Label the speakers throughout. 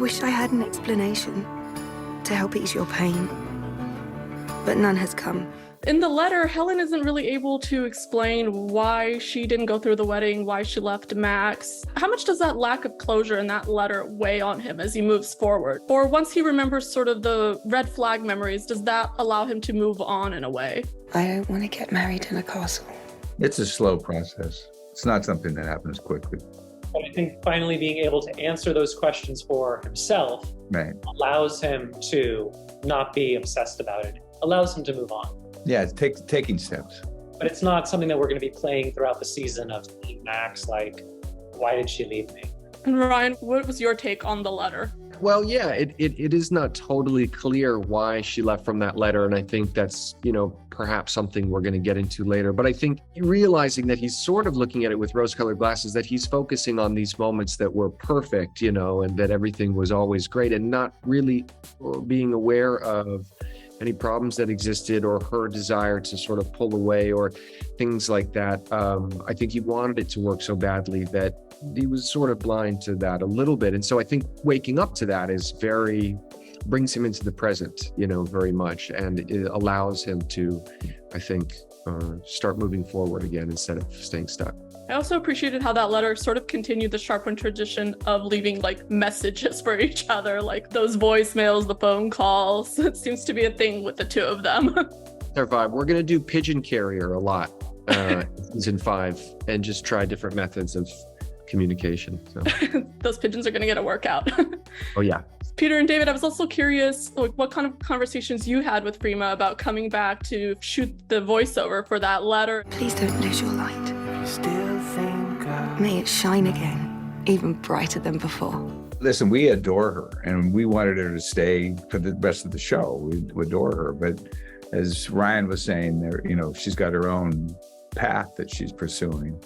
Speaker 1: wish I had an explanation to help ease your pain, but none has come.
Speaker 2: In the letter, Helen isn't really able to explain why she didn't go through the wedding, why she left Max. How much does that lack of closure in that letter weigh on him as he moves forward? Or once he remembers sort of the red flag memories, does that allow him to move on in a way?
Speaker 1: I don't want to get married in a castle.
Speaker 3: It's a slow process. It's not something that happens quickly.
Speaker 4: But I think finally being able to answer those questions for himself allows him to not be obsessed about it, allows him to move on.
Speaker 3: Yeah, it's taking steps.
Speaker 4: But it's not something that we're going to be playing throughout the season of Max, like, why did she leave me?
Speaker 2: And Ryan, what was your take on the letter?
Speaker 5: Well, yeah, it is not totally clear why she left from that letter. And I think that's, perhaps something we're going to get into later. But I think realizing that he's sort of looking at it with rose-colored glasses, that he's focusing on these moments that were perfect, and that everything was always great, and not really being aware of any problems that existed or her desire to sort of pull away or things like that. I think he wanted it to work so badly that he was sort of blind to that a little bit. And so I think waking up to that brings him into the present, very much. And it allows him to, I think, start moving forward again instead of staying stuck.
Speaker 2: I also appreciated how that letter sort of continued the Sharp tradition of leaving messages for each other, like those voicemails, the phone calls. It seems to be a thing with the two of them.
Speaker 5: Our vibe. We're going to do pigeon carrier a lot in season 5 and just try different methods of communication. So.
Speaker 2: Those pigeons are going to get a workout.
Speaker 5: Oh, yeah.
Speaker 2: Peter and David, I was also curious, what kind of conversations you had with Freema about coming back to shoot the voiceover for that letter.
Speaker 1: Please don't lose your light. May it shine again, even brighter than before.
Speaker 3: Listen, we adore her, and we wanted her to stay for the rest of the show. We adore her, but as Ryan was saying, she's got her own path that she's pursuing.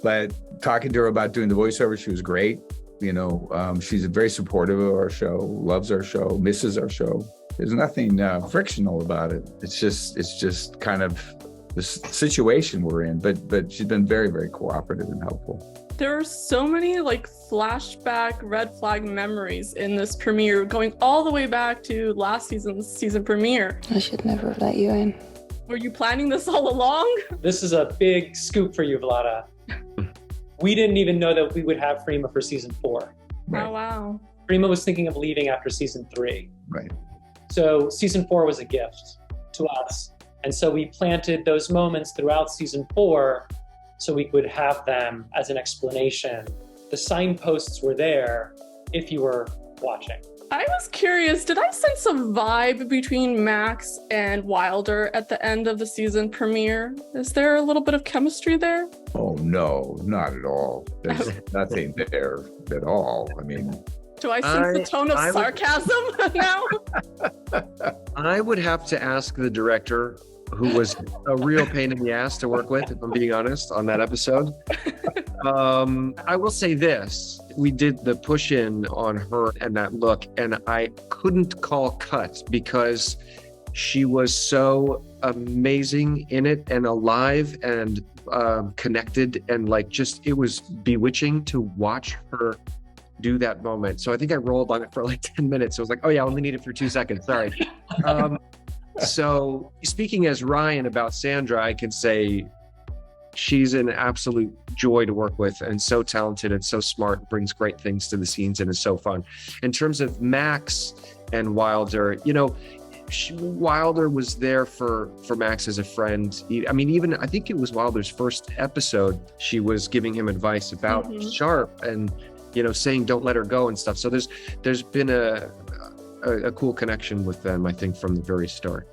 Speaker 3: But talking to her about doing the voiceover, she was great. She's very supportive of our show, loves our show, misses our show. There's nothing frictional about it. It's just kind of the situation we're in. But she's been very, very cooperative and helpful.
Speaker 2: There are so many flashback red flag memories in this premiere, going all the way back to last season's season premiere.
Speaker 1: I should never have let you in.
Speaker 2: Were you planning this all along?
Speaker 4: This is a big scoop for you, Vlada. We didn't even know that we would have Freema for season 4.
Speaker 3: Right.
Speaker 2: Oh, wow.
Speaker 4: Freema was thinking of leaving after season 3.
Speaker 3: Right.
Speaker 4: So season 4 was a gift to us. And so we planted those moments throughout season 4 so we could have them as an explanation. The signposts were there if you were watching.
Speaker 2: I was curious, did I sense a vibe between Max and Wilder at the end of the season premiere? Is there a little bit of chemistry there?
Speaker 3: Oh, no, not at all. There's nothing there at all. I mean...
Speaker 2: Do I sense the tone of sarcasm now?
Speaker 5: I would have to ask the director, who was a real pain in the ass to work with, if I'm being honest, on that episode. I will say this. We did the push-in on her and that look, and I couldn't call cut because she was so amazing in it and alive and connected, and it was bewitching to watch her do that moment. So I think I rolled on it for 10 minutes. I was like, oh yeah, I only need it for 2 seconds. Sorry. So speaking as Ryan about Sandra, I can say she's an absolute joy to work with and so talented and so smart, brings great things to the scenes and is so fun. In terms of Max and Wilder, Wilder was there for Max as a friend. I think it was Wilder's first episode. She was giving him advice about Sharp and, saying don't let her go and stuff. So there's been a cool connection with them, I think, from the very start.